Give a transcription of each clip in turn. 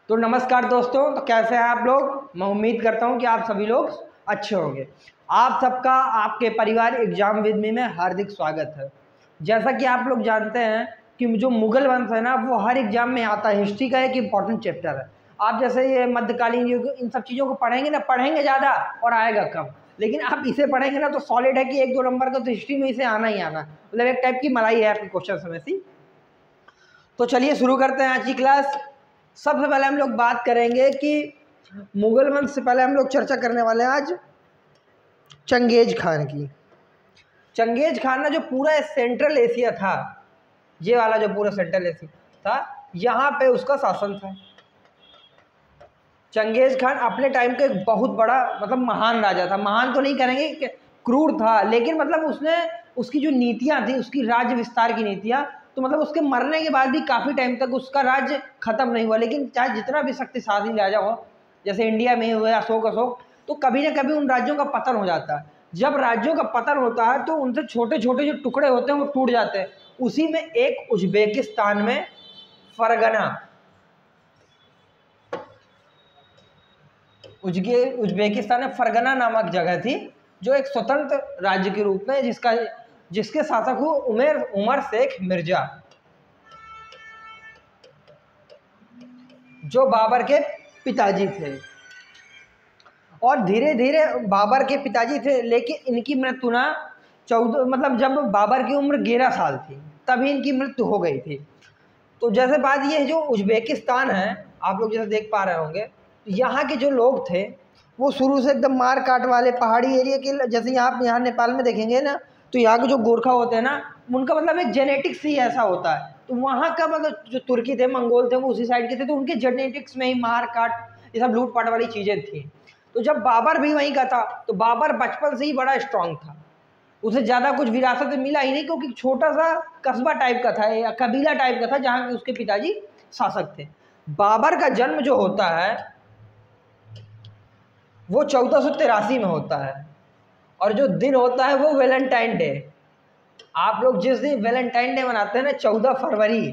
तो नमस्कार दोस्तों, तो कैसे हैं आप लोग। मैं उम्मीद करता हूं कि आप सभी लोग अच्छे होंगे। आप सबका आपके परिवार एग्जाम विद मी में हार्दिक स्वागत है। जैसा कि आप लोग जानते हैं कि जो मुगल वंश है ना, वो हर एग्जाम में आता है। हिस्ट्री का एक इम्पॉर्टेंट चैप्टर है। आप जैसे ये मध्यकालीन युग, इन सब चीज़ों को पढ़ेंगे ना, पढ़ेंगे ज़्यादा और आएगा कम। लेकिन आप इसे पढ़ेंगे ना तो सॉलिड है कि 1-2 नंबर का तो हिस्ट्री में इसे आना ही आना, मतलब एक टाइप की मलाई है आपके क्वेश्चन में से। तो चलिए शुरू करते हैं आज की क्लास। सबसे पहले हम लोग बात करेंगे कि मुगल वंश से पहले हम लोग चर्चा करने वाले हैं आज चंगेज खान की। चंगेज खान ना, जो पूरा सेंट्रल एशिया था, ये वाला जो पूरा सेंट्रल एशिया था, यहाँ पे उसका शासन था। चंगेज खान अपने टाइम का एक बहुत बड़ा, मतलब महान राजा था। महान तो नहीं करेंगे कि क्रूर था, लेकिन मतलब उसने, उसकी जो नीतियाँ थी, उसकी राज्य विस्तार की नीतियाँ, तो मतलब उसके मरने के बाद भी काफ़ी टाइम तक उसका राज्य खत्म नहीं हुआ। लेकिन चाहे जितना भी शक्तिशाली राजा हो, जैसे इंडिया में हुए अशोक, तो कभी ना कभी उन राज्यों का पतन हो जाता है। जब राज्यों का पतन होता है तो उनसे छोटे छोटे जो टुकड़े होते हैं वो टूट जाते हैं। उसी में एक उज्बेकिस्तान में फरगना, उज्बेकिस्तान में फरगना नामक जगह थी, जो एक स्वतंत्र राज्य के रूप में, जिसके शासक हुए उमर शेख मिर्जा, जो बाबर के पिताजी थे। और धीरे धीरे बाबर के पिताजी थे, लेकिन इनकी मृत्यु ना 14, मतलब जब बाबर की उम्र 11 साल थी तभी इनकी मृत्यु हो गई थी। तो जैसे बात ये, जो उज्बेकिस्तान है, आप लोग जैसे देख पा रहे होंगे, यहाँ के जो लोग थे वो शुरू से एकदम मार काट वाले पहाड़ी एरिया के, जैसे यहाँ नेपाल में देखेंगे ना, तो यहाँ के जो गोरखा होते हैं ना, उनका मतलब एक जेनेटिक्स ही ऐसा होता है। तो वहाँ का मतलब जो तुर्की थे, मंगोल थे, वो उसी साइड के थे, तो उनके जेनेटिक्स में ही मार काट, ये सब लूट पाट वाली चीज़ें थी। तो जब बाबर भी वहीं का था, तो बाबर बचपन से ही बड़ा स्ट्रांग था। उसे ज़्यादा कुछ विरासत में मिला ही नहीं, क्योंकि छोटा सा कस्बा टाइप का था या कबीला टाइप का था, जहाँ उसके पिताजी शासक थे। बाबर का जन्म जो होता है वो 1483 में होता है, और जो दिन होता है वो वैलेंटाइन डे। आप लोग जिस दिन वैलेंटाइन डे मनाते हैं ना, 14 फरवरी,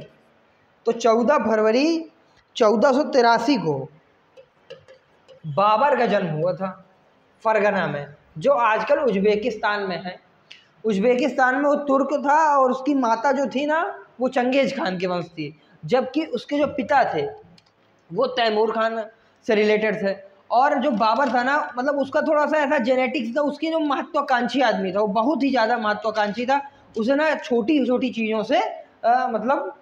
तो 14 फरवरी 1483 को बाबर का जन्म हुआ था फरगना में, जो आजकल उज्बेकिस्तान में है। उज्बेकिस्तान में वो तुर्क था, और उसकी माता जो थी ना, वो चंगेज खान के वंश थी, जबकि उसके जो पिता थे वो तैमूर खान से रिलेटेड थे। और जो बाबर था ना, मतलब उसका थोड़ा सा ऐसा जेनेटिक्स था, उसकी जो महत्वाकांक्षी आदमी था, वो बहुत ही ज़्यादा महत्वाकांक्षी था। उसे ना छोटी छोटी चीज़ों से मतलब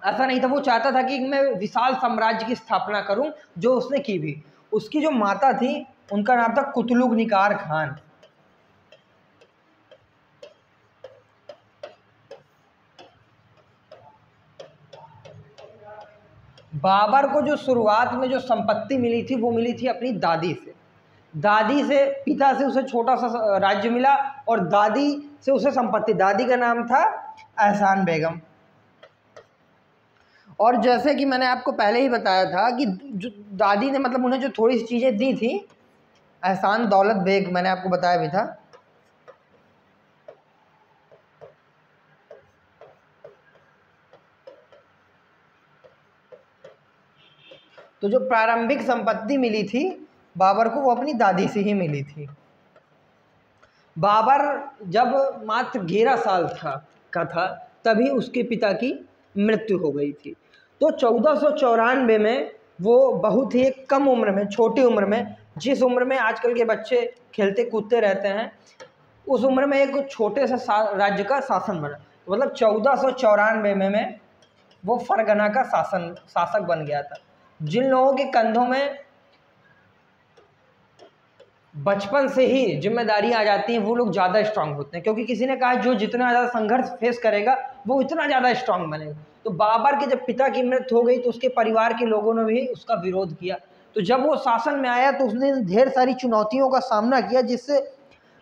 ऐसा नहीं था, वो चाहता था कि मैं विशाल साम्राज्य की स्थापना करूं, जो उसने की भी। उसकी जो माता थी, उनका नाम था कुतलुग निकार खान। बाबर को जो शुरुआत में जो संपत्ति मिली थी, वो मिली थी अपनी दादी से। दादी से, पिता से उसे छोटा सा राज्य मिला, और दादी से उसे संपत्ति, दादी का नाम था एहसान बेगम। और जैसे कि मैंने आपको पहले ही बताया था कि जो दादी ने, मतलब उन्हें जो थोड़ी सी चीज़ें दी थी, एहसान दौलत बेग, मैंने आपको बताया भी था। तो जो प्रारंभिक संपत्ति मिली थी बाबर को, वो अपनी दादी से ही मिली थी। बाबर जब मात्र 11 साल था तभी उसके पिता की मृत्यु हो गई थी। तो 1494 में वो बहुत ही कम उम्र में, छोटी उम्र में, जिस उम्र में आजकल के बच्चे खेलते कूदते रहते हैं, उस उम्र में एक छोटे से राज्य का शासन बना। मतलब 1494 में वो फरगना का शासक बन गया था। जिन लोगों के कंधों में बचपन से ही जिम्मेदारी आ जाती है, वो लोग ज़्यादा स्ट्रांग होते हैं, क्योंकि किसी ने कहा जो जितना ज़्यादा संघर्ष फेस करेगा वो इतना ज़्यादा स्ट्रांग बनेगा। तो बाबर के जब पिता की मृत्यु हो गई, तो उसके परिवार के लोगों ने भी उसका विरोध किया। तो जब वो शासन में आया, तो उसने ढेर सारी चुनौतियों का सामना किया, जिससे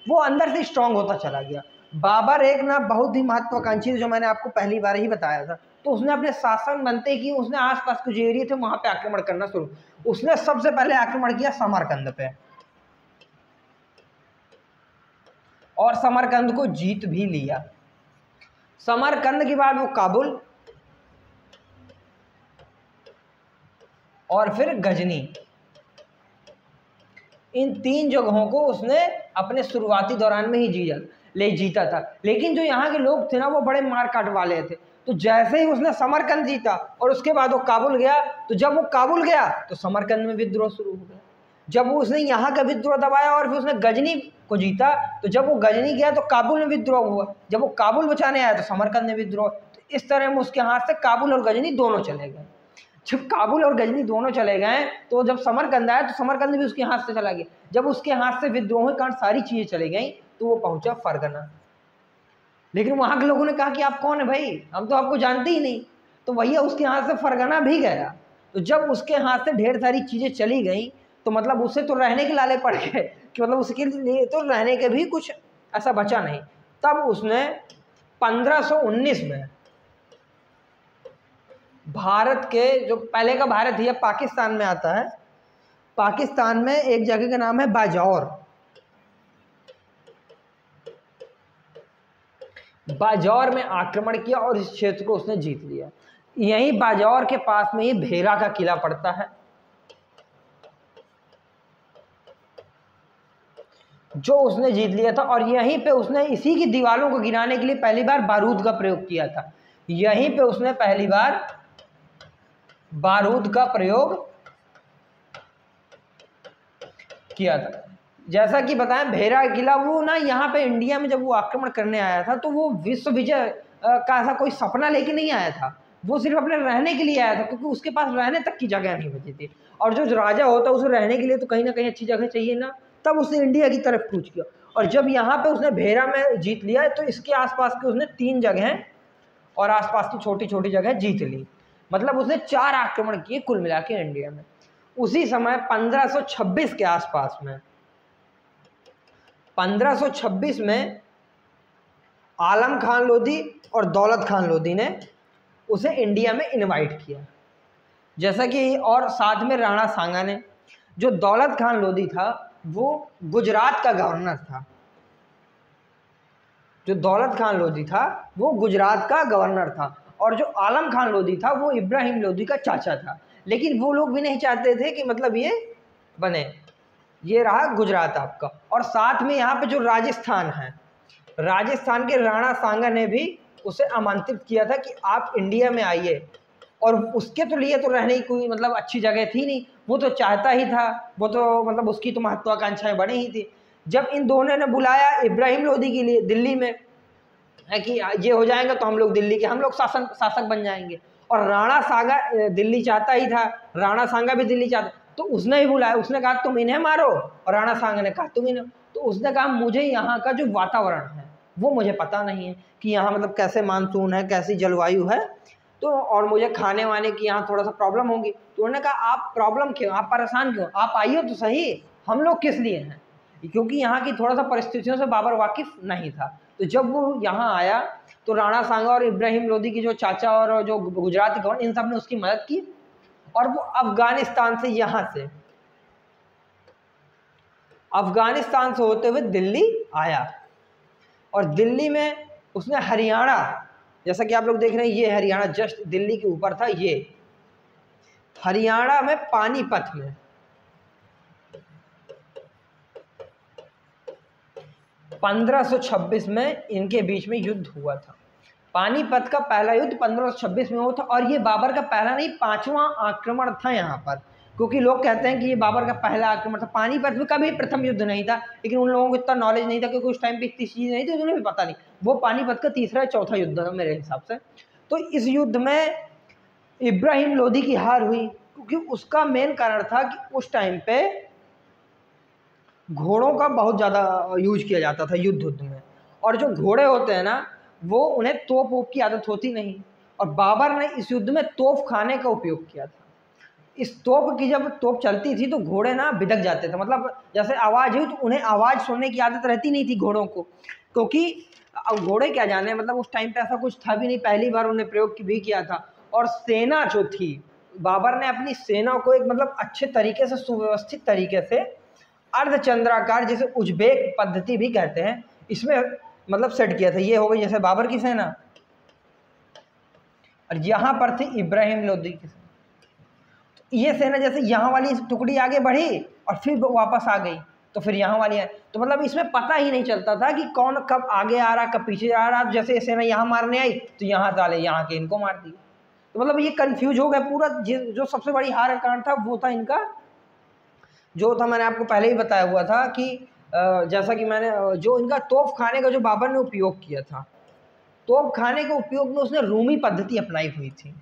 वो अंदर से स्ट्रांग होता चला गया। बाबर एक ना बहुत ही महत्वाकांक्षी थे, जो मैंने आपको पहली बार ही बताया था। तो उसने अपने शासन बनते ही उसने आसपास के जो एरिया थे वहाँ पे आक्रमण करना शुरू। उसने सबसे पहले आक्रमण किया समरकंद पे, और समरकंद को जीत भी लिया। समरकंद के बाद वो काबुल, और फिर गजनी। इन 3 जगहों को उसने अपने शुरुआती दौरान में ही जीता था। लेकिन जो यहाँ के लोग थे ना वो बड़े मारकाट वाले थे। तो जैसे ही उसने समरकंद जीता और उसके बाद वो काबुल गया, तो जब वो काबुल गया तो समरकंद में विद्रोह शुरू हो गया। जब वो उसने यहाँ का विद्रोह दबाया और फिर उसने गजनी को जीता, तो जब वो गजनी गया तो काबुल में विद्रोह हुआ। जब वो काबुल बचाने आया तो समरकंद में विद्रोह। तो इस तरह में उसके हाथ से काबुल और गजनी दोनों चले गए। जब काबुल और गजनी दोनों चले गए तो जब समरकंद आया तो समरकंद भी उसके हाथ से चला गया। जब उसके हाथ से विद्रोह के कारण सारी चीज़ें चली गई तो वो पहुंचा फरगना। लेकिन वहाँ के लोगों ने कहा कि आप कौन है भाई, हम तो आपको जानते ही नहीं। तो भैया उसके हाथ से फरगना भी गया। तो जब उसके हाथ से ढेर सारी चीज़ें चली गई तो मतलब उसे तो रहने के लाले पड़ गए कि मतलब उसके लिए तो रहने के भी कुछ ऐसा बचा नहीं। तब उसने 1519 में भारत के, जो पहले का भारत है पाकिस्तान में आता है, पाकिस्तान में एक जगह का नाम है बाजौर। बाजौर में आक्रमण किया और इस क्षेत्र को उसने जीत लिया। यही बाजौर के पास में ही भेरा का किला पड़ता है, जो उसने जीत लिया था। और यहीं पे उसने इसी की दीवारों को गिराने के लिए पहली बार बारूद का प्रयोग किया था। यहीं पे उसने पहली बार बारूद का प्रयोग किया था। जैसा कि बताएं, भेरा किला वो ना यहाँ पे इंडिया में जब वो आक्रमण करने आया था तो वो विश्व विजय का ऐसा कोई सपना लेके नहीं आया था। वो सिर्फ अपने रहने के लिए आया था, क्योंकि उसके पास रहने तक की जगह नहीं बची थी। और जो राजा होता है उसे रहने के लिए तो कहीं ना कहीं अच्छी जगह चाहिए ना। तब उसने इंडिया की तरफ कूच किया। और जब यहाँ पे उसने भेरा में जीत लिया तो इसके आसपास की उसने 3 जगह और आसपास की छोटी छोटी जगह जीत ली। मतलब उसने 4 आक्रमण किए कुल मिला के इंडिया में। उसी समय 1526 के आसपास में, 1526 में आलम खान लोधी और दौलत खान लोधी ने उसे इंडिया में इनवाइट किया। जैसा कि और साथ में राणा सांगा ने। जो दौलत खान लोधी था वो गुजरात का गवर्नर था। जो दौलत खान लोधी था वो गुजरात का गवर्नर था। और जो आलम खान लोधी था वो इब्राहिम लोधी का चाचा था। लेकिन वो लोग भी नहीं चाहते थे कि मतलब ये बने। ये रहा गुजरात आपका। और साथ में यहाँ पे जो राजस्थान है, राजस्थान के राणा सांगा ने भी उसे आमंत्रित किया था कि आप इंडिया में आइए। और उसके तो लिए तो रहने की कोई मतलब अच्छी जगह थी नहीं, वो तो चाहता ही था, वो तो मतलब उसकी तो महत्वाकांक्षाएं बनी ही थी। जब इन दोनों ने बुलाया इब्राहिम लोधी के लिए दिल्ली में, है कि ये हो जाएगा तो हम लोग दिल्ली के हम लोग शासक बन जाएंगे। और राणा सांगा दिल्ली चाहता ही था, राणा सांगा भी दिल्ली चाहता। तो उसने ही बुलाया, उसने कहा तुम इन्हें मारो, और राणा सांगा ने कहा तुम इन्हें। तो उसने कहा मुझे यहाँ का जो वातावरण है वो मुझे पता नहीं है कि यहाँ मतलब कैसे मानसून है, कैसी जलवायु है, तो और मुझे खाने वाने की यहाँ थोड़ा सा प्रॉब्लम होगी। तो उन्होंने कहा आप प्रॉब्लम क्यों, आप परेशान क्यों, आप आइए तो सही, हम लोग किस लिए हैं। क्योंकि यहाँ की थोड़ा सा परिस्थितियों से बाबर वाकिफ नहीं था। तो जब वो यहाँ आया तो राणा सांगा और इब्राहिम लोधी की जो चाचा और जो गुजराती गवर्नर, इन सब ने उसकी मदद की। और वो अफगानिस्तान से होते हुए दिल्ली आया। और दिल्ली में उसने हरियाणा, जैसा कि आप लोग देख रहे हैं ये हरियाणा जस्ट दिल्ली के ऊपर था, ये हरियाणा में पानीपत में 1526 में इनके बीच में युद्ध हुआ था। पानीपत का पहला युद्ध 1526 में हुआ था। और ये बाबर का पहला नहीं 5वां आक्रमण था यहाँ पर, क्योंकि लोग कहते हैं कि ये बाबर का पहला आक्रमण था। पानीपत में कभी प्रथम युद्ध नहीं था, लेकिन उन लोगों को इतना नॉलेज नहीं था, क्योंकि उस टाइम पे इतनी चीज़ नहीं थी, उन्हें भी पता नहीं। वो पानीपत का तीसरा या चौथा युद्ध था मेरे हिसाब से। तो इस युद्ध में इब्राहिम लोधी की हार हुई, क्योंकि उसका मेन कारण था कि उस टाइम पे घोड़ों का बहुत ज़्यादा यूज किया जाता था युद्ध में। और जो घोड़े होते हैं ना वो उन्हें तोप वोप की आदत होती नहीं। और बाबर ने इस युद्ध में तोप खाने का उपयोग किया था। इस तोप की जब तोप चलती थी तो घोड़े ना बिदक जाते थे, मतलब जैसे आवाज़ हुई तो उन्हें आवाज़ सुनने की आदत रहती नहीं थी घोड़ों को, क्योंकि अब घोड़े क्या जाने, मतलब उस टाइम पे ऐसा कुछ था भी नहीं, पहली बार उन्हें प्रयोग भी किया था। और सेना जो थी, बाबर ने अपनी सेना को एक मतलब अच्छे तरीके से सुव्यवस्थित तरीके से अर्धचंद्राकार, जिसे उज्बेक पद्धति भी कहते हैं, इसमें मतलब सेट किया था। ये हो गई जैसे बाबर की सेना, और यहाँ पर थी इब्राहिम लोधी की सेना। ये सेना जैसे यहाँ वाली टुकड़ी आगे बढ़ी और फिर वापस आ गई, तो फिर यहाँ वाली है, तो मतलब इसमें पता ही नहीं चलता था कि कौन कब आगे आ रहा कब पीछे आ रहा। जैसे ये सेना यहाँ मारने आई तो यहाँ डाले यहाँ के इनको मार दिया, तो मतलब ये कंफ्यूज हो गया पूरा। जो सबसे बड़ी हार का कारण था वो था इनका, जो था मैंने आपको पहले ही बताया हुआ था कि जैसा कि मैंने जो इनका तोप खाने का जो बाबर ने उपयोग किया था, तोप खाने के उपयोग में उसने रूमी पद्धति अपनाई हुई थी,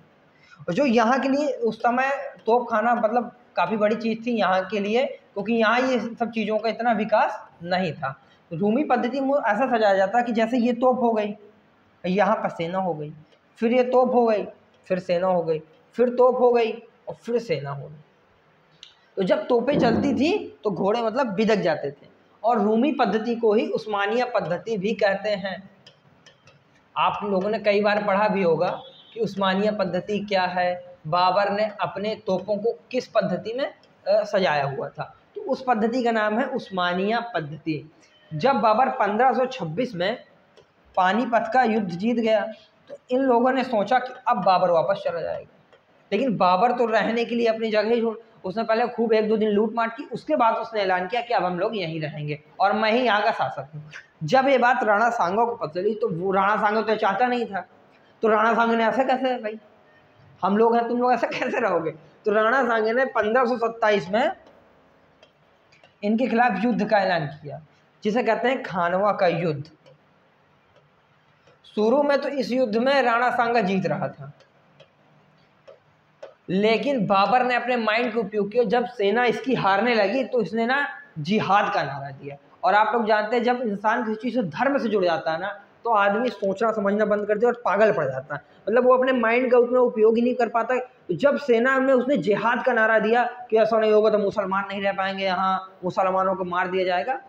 और जो यहाँ के लिए उस समय तोप खाना मतलब काफ़ी बड़ी चीज़ थी यहाँ के लिए, क्योंकि यहाँ ये सब चीज़ों का इतना विकास नहीं था। रूमी पद्धति में ऐसा सजाया जाता कि जैसे ये तोप हो गई, यहाँ पर सेना हो गई, फिर ये तोप हो गई, फिर सेना हो गई, फिर तोप हो गई और फिर सेना हो गई। तो जब तोपें चलती थी तो घोड़े मतलब बिदक जाते थे, और रूमी पद्धति को ही उस्मानिया पद्धति भी कहते हैं। आप लोगों ने कई बार पढ़ा भी होगा कि उस्मानिया पद्धति क्या है, बाबर ने अपने तोपों को किस पद्धति में सजाया हुआ था, तो उस पद्धति का नाम है उस्मानिया पद्धति। जब बाबर 1526 में पानीपत का युद्ध जीत गया तो इन लोगों ने सोचा कि अब बाबर वापस चला जाएगा, लेकिन बाबर तो रहने के लिए अपनी जगह ही छोड़, उसने पहले खूब 1-2 दिन लूट मार की, उसके बाद उसने ऐलान किया कि अब हम लोग यहीं रहेंगे और मैं ही यहाँ का शासक हूँ। जब ये बात राणा सांगा को पता चली तो वो राणा सांगा तो चाहता नहीं था, तो राणा सांगा ने ऐसे कैसे है भाई, हम लोग हैं तुम लोग ऐसे कैसे रहोगे, तो राणा सांगा ने 1527 में इनके खिलाफ युद्ध का ऐलान किया, जिसे कहते हैं खानवा का युद्ध। शुरू में तो इस युद्ध में राणा सांगा जीत रहा था, लेकिन बाबर ने अपने माइंड का उपयोग किया। जब सेना इसकी हारने लगी तो इसने ना जिहाद का नारा दिया, और आप लोग जानते हैं जब इंसान किसी चीज़ से धर्म से जुड़ जाता है ना तो आदमी सोचना समझना बंद कर दे और पागल पड़ जाता है, मतलब वो अपने माइंड का उतना उपयोग ही नहीं कर पाता। तो जब सेना में उसने जिहाद का नारा दिया कि ऐसा नहीं होगा तो मुसलमान नहीं रह पाएंगे, यहाँ मुसलमानों को मार दिया जाएगा,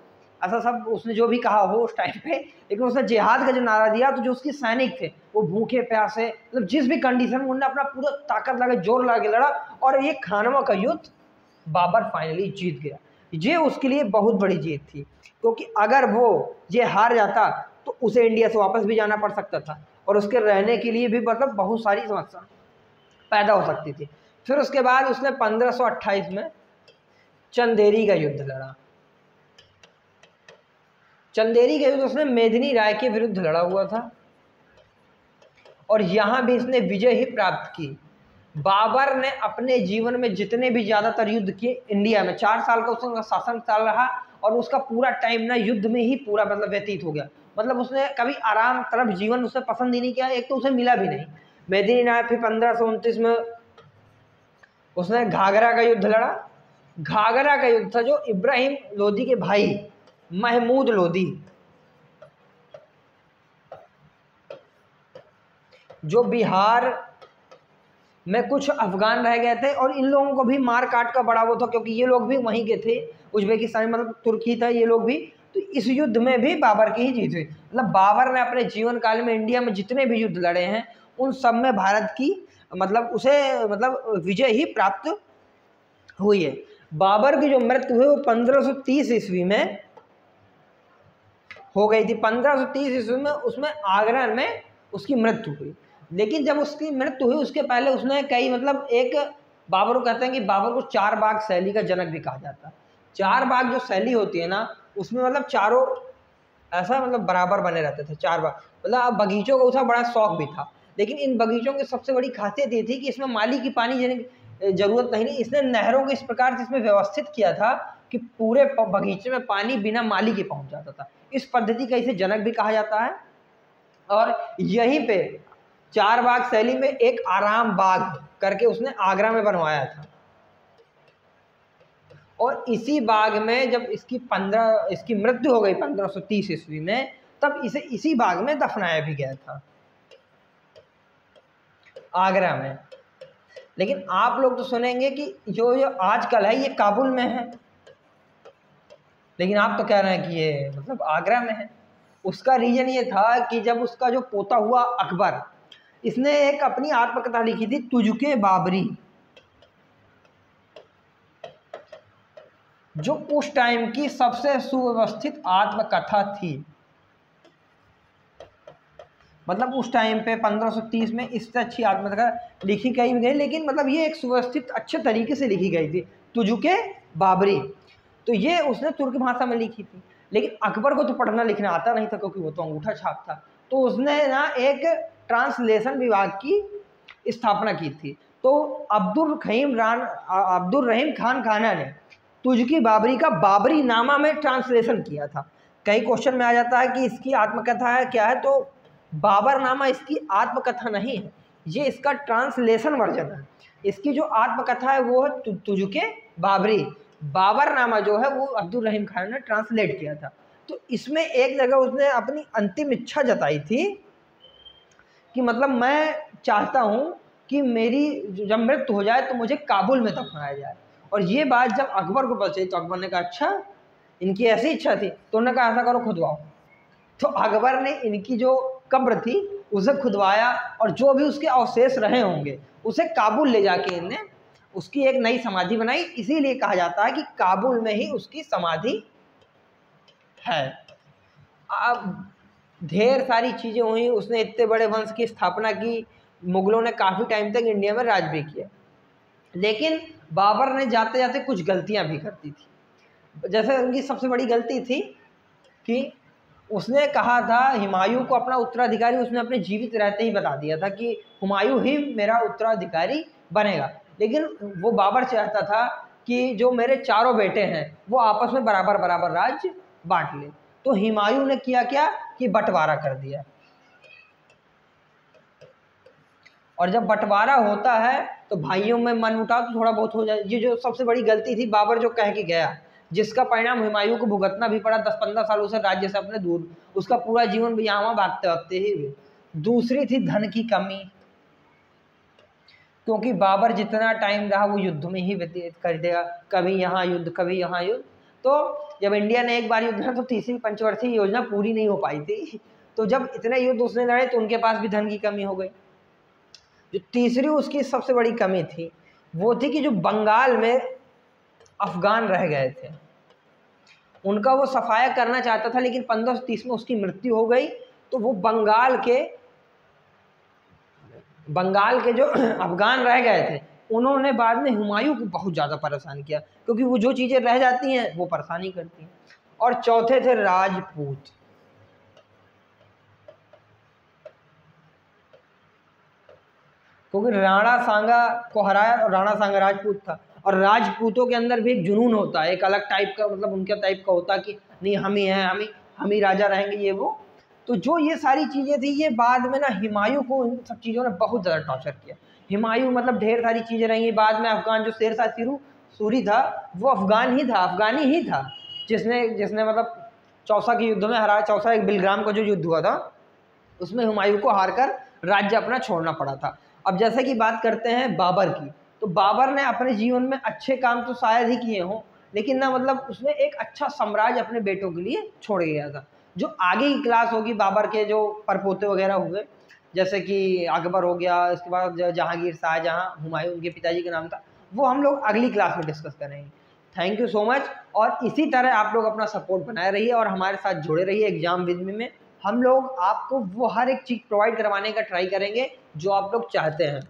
ऐसा सब उसने जो भी कहा हो उस टाइम पे, लेकिन उसने जिहाद का जो नारा दिया तो जो उसके सैनिक थे वो भूखे प्यासे मतलब जिस भी कंडीशन में उन्होंने अपना पूरा ताकत लगा जोर लगा के लड़ा, और ये खानवा का युद्ध बाबर फाइनली जीत गया। ये उसके लिए बहुत बड़ी जीत थी, क्योंकि अगर वो ये हार जाता तो उसे इंडिया से वापस भी जाना पड़ सकता था, और उसके रहने के लिए भी मतलब बहुत सारी समस्या पैदा हो सकती थी। फिर उसके बाद उसने 1528 में चंदेरी का युद्ध लड़ा। चंदेरी का युद्ध उसने मेदिनी राय के विरुद्ध लड़ा हुआ था, और यहाँ भी इसने विजय ही प्राप्त की। बाबर ने अपने जीवन में जितने भी ज़्यादातर युद्ध किए इंडिया में, 4 साल का उसका शासन काल रहा, और उसका पूरा टाइम ना युद्ध में ही पूरा मतलब व्यतीत हो गया, मतलब उसने कभी आराम तरफ जीवन उसे पसंद ही नहीं किया, एक तो उसे मिला भी नहीं। मेदिनी राय फिर 1529 में उसने घाघरा का युद्ध लड़ा। घाघरा का युद्ध था जो इब्राहिम लोदी के भाई महमूद लोदी, जो बिहार में कुछ अफगान रह गए थे, और इन लोगों को भी मार काट का बड़ा वो था, क्योंकि ये लोग भी वहीं के थे, उज्बेकिस्तान मतलब तुर्की था ये लोग भी। तो इस युद्ध में भी बाबर की ही जीत हुई, मतलब बाबर ने अपने जीवन काल में इंडिया में जितने भी युद्ध लड़े हैं उन सब में भारत की मतलब उसे मतलब विजय ही प्राप्त हुई है। बाबर की जो मृत्यु हुई वो 1530 ईस्वी में हो गई थी। 1530 ईस्वी में उसमें आगरा में उसकी मृत्यु हुई, लेकिन जब उसकी मृत्यु हुई उसके पहले उसने कई मतलब एक बाबर को कहते हैं कि बाबर को 4 बाग शैली का जनक भी कहा जाता है। 4 बाग जो शैली होती है ना उसमें मतलब चारों ऐसा मतलब बराबर बने रहते थे, 4 बाग मतलब बगीचों का उसका बड़ा शौक भी था, लेकिन इन बगीचों की सबसे बड़ी खासियत ये थी कि इसमें माली की पानी देने की जरूरत नहीं, इसने नहरों को इस प्रकार से इसमें व्यवस्थित किया था कि पूरे बगीचे में पानी बिना माली के पहुंच जाता था। इस पद्धति का इसे जनक भी कहा जाता है। और यहीं पे 4 बाग शैली में एक आराम बाग करके उसने आगरा में बनवाया था, और इसी बाग में जब इसकी मृत्यु हो गई 1530 ईस्वी में, तब इसे इसी बाग में दफनाया भी गया था आगरा में। लेकिन आप लोग तो सुनेंगे कि जो आजकल है ये काबुल में है, लेकिन आप तो कह रहे हैं कि ये मतलब आगरा में है। उसका रीजन ये था कि जब उसका जो पोता हुआ अकबर, इसने एक अपनी आत्मकथा लिखी थी तुजुके बाबरी, जो उस टाइम की सबसे सुव्यवस्थित आत्मकथा थी। मतलब उस टाइम पे 1530 में इससे अच्छी आत्मकथा लिखी गई, लेकिन मतलब ये एक सुव्यवस्थित अच्छे तरीके से लिखी गई थी, तुजुके बाबरी। तो ये उसने तुर्क भाषा में लिखी थी, लेकिन अकबर को तो पढ़ना लिखना आता नहीं था, क्योंकि वो तो अंगूठा छाप था। तो उसने ना एक ट्रांसलेशन विभाग की स्थापना की थी। तो अब्दुल रहीम खान खाना ने तुजकी बाबरी का बाबरी नामा में ट्रांसलेशन किया था। कई क्वेश्चन में आ जाता है कि इसकी आत्मकथा है क्या है, तो बाबर नामा इसकी आत्मकथा नहीं है, ये इसका ट्रांसलेशन वर्जन है। इसकी जो आत्मकथा है वो है तुजुके बाबरी। बाबर नामा जो है वो अब्दुल रहीम खान ने ट्रांसलेट किया था। तो इसमें एक जगह उसने अपनी अंतिम इच्छा जताई थी कि मतलब मैं चाहता हूँ कि मेरी जब मृत्यु हो जाए तो मुझे काबुल में दफनाया जाए। और ये बात जब अकबर को पता चली तो अकबर ने कहा अच्छा इनकी ऐसी इच्छा थी, तो उन्होंने कहा ऐसा करो खुदवाओ। तो अकबर ने इनकी जो कब्र थी उसे खुदवाया, और जो भी उसके अवशेष रहे होंगे उसे काबुल ले जाके इनने उसकी एक नई समाधि बनाई। इसीलिए कहा जाता है कि काबुल में ही उसकी समाधि है। अब ढेर सारी चीज़ें हुई, उसने इतने बड़े वंश की स्थापना की, मुगलों ने काफ़ी टाइम तक इंडिया में राज भी किया, लेकिन बाबर ने जाते जाते कुछ गलतियां भी कर दी थी। जैसे उनकी सबसे बड़ी गलती थी कि उसने कहा था हुमायूं को अपना उत्तराधिकारी, उसने अपने जीवित रहते ही बता दिया था कि हुमायूं ही मेरा उत्तराधिकारी बनेगा। लेकिन वो बाबर चाहता था कि जो मेरे चारों बेटे हैं वो आपस में बराबर बराबर राज बांट ले। तो हुमायूं ने किया क्या कि बंटवारा कर दिया, और जब बंटवारा होता है तो भाइयों में मनमुटाव तो थोड़ा बहुत हो जाए। ये जो सबसे बड़ी गलती थी बाबर जो कह के गया, जिसका परिणाम हुमायूं को भुगतना भी पड़ा 10-15 सालों से राज्य से अपने दूर, उसका पूरा जीवन भी यहाँ भागते भागते ही हुए। दूसरी थी धन की कमी, क्योंकि बाबर जितना टाइम रहा वो युद्ध में ही व्यतीत कर देगा, कभी यहाँ युद्ध कभी यहाँ युद्ध। तो जब इंडिया ने एक बार युद्ध लड़ा तो तीसरी पंचवर्षीय योजना पूरी नहीं हो पाई थी। तो जब इतने युद्ध उसने लड़े तो उनके पास भी धन की कमी हो गई। जो तीसरी उसकी सबसे बड़ी कमी थी वो थी कि जो बंगाल में अफगान रह गए थे उनका वो सफाया करना चाहता था, लेकिन 1530 में उसकी मृत्यु हो गई। तो वो बंगाल के जो अफगान रह गए थे उन्होंने बाद में हुमायूं को बहुत ज़्यादा परेशान किया, क्योंकि वो जो चीज़ें रह जाती हैं वो परेशानी करती हैं। और चौथे थे राजपूत। क्योंकि राणा सांगा को हराया, और राणा सांगा राजपूत था, और राजपूतों के अंदर भी एक जुनून होता है, एक अलग टाइप का, मतलब उनके टाइप का होता है कि नहीं हम ही हैं, हम ही राजा रहेंगे, ये वो। तो जो ये सारी चीज़ें थी ये बाद में ना हुमायूं को इन सब चीज़ों ने बहुत ज़्यादा टॉर्चर किया। हुमायूं मतलब ढेर सारी चीज़ें रही। बाद में अफगान जो शेरशाह सूरी था वो अफगानी ही था, जिसने मतलब चौसा के युद्ध में हरा। चौसा एक बिलग्राम का जो युद्ध हुआ था उसमें हुमायूं को हारकर राज्य अपना छोड़ना पड़ा था। अब जैसे कि बात करते हैं बाबर की, तो बाबर ने अपने जीवन में अच्छे काम तो शायद ही किए हों, लेकिन ना मतलब उसने एक अच्छा साम्राज्य अपने बेटों के लिए छोड़ गया था। जो आगे की क्लास होगी बाबर के जो परपोते वगैरह हुए, जैसे कि अकबर हो गया, इसके बाद जहांगीर, शाहजहां, हुमायूं उनके पिताजी का नाम था, वो हम लोग अगली क्लास में डिस्कस करेंगे। Thank you so much. और इसी तरह आप लोग अपना सपोर्ट बनाए रहिए और हमारे साथ जुड़े रहिए एग्जाम विद मी में। हम लोग आपको वो हर एक चीज़ प्रोवाइड करवाने का ट्राई करेंगे जो आप लोग चाहते हैं।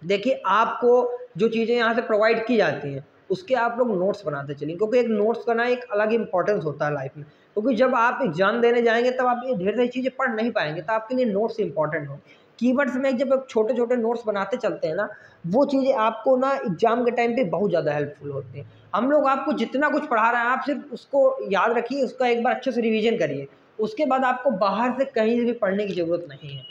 देखिए आपको जो चीज़ें यहाँ से प्रोवाइड की जाती हैं उसके आप लोग नोट्स बनाते चलिए, क्योंकि एक नोट्स करना एक अलग इंपॉर्टेंस होता है लाइफ में। क्योंकि जब आप एग्जाम देने जाएंगे तब आप ये ढेर सारी चीज़ें पढ़ नहीं पाएंगे, तो आपके लिए नोट्स इंपॉर्टेंट हो। कीवर्ड्स में जब छोटे छोटे नोट्स बनाते चलते हैं ना, वो चीज़ें आपको ना एग्जाम के टाइम पे बहुत ज़्यादा हेल्पफुल होती हैं। हम लोग आपको जितना कुछ पढ़ा रहे हैं आप सिर्फ उसको याद रखिए, उसका एक बार अच्छे से रिवीजन करिए, उसके बाद आपको बाहर से कहीं से भी पढ़ने की ज़रूरत नहीं है।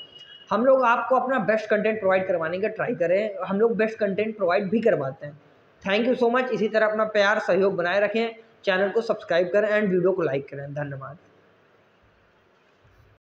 हम लोग आपको अपना बेस्ट कंटेंट प्रोवाइड करवाने का ट्राई करें, हम लोग बेस्ट कंटेंट प्रोवाइड भी करवाते हैं। Thank you so much. इसी तरह अपना प्यार सहयोग बनाए रखें, चैनल को सब्सक्राइब करें एंड वीडियो को लाइक करें। धन्यवाद।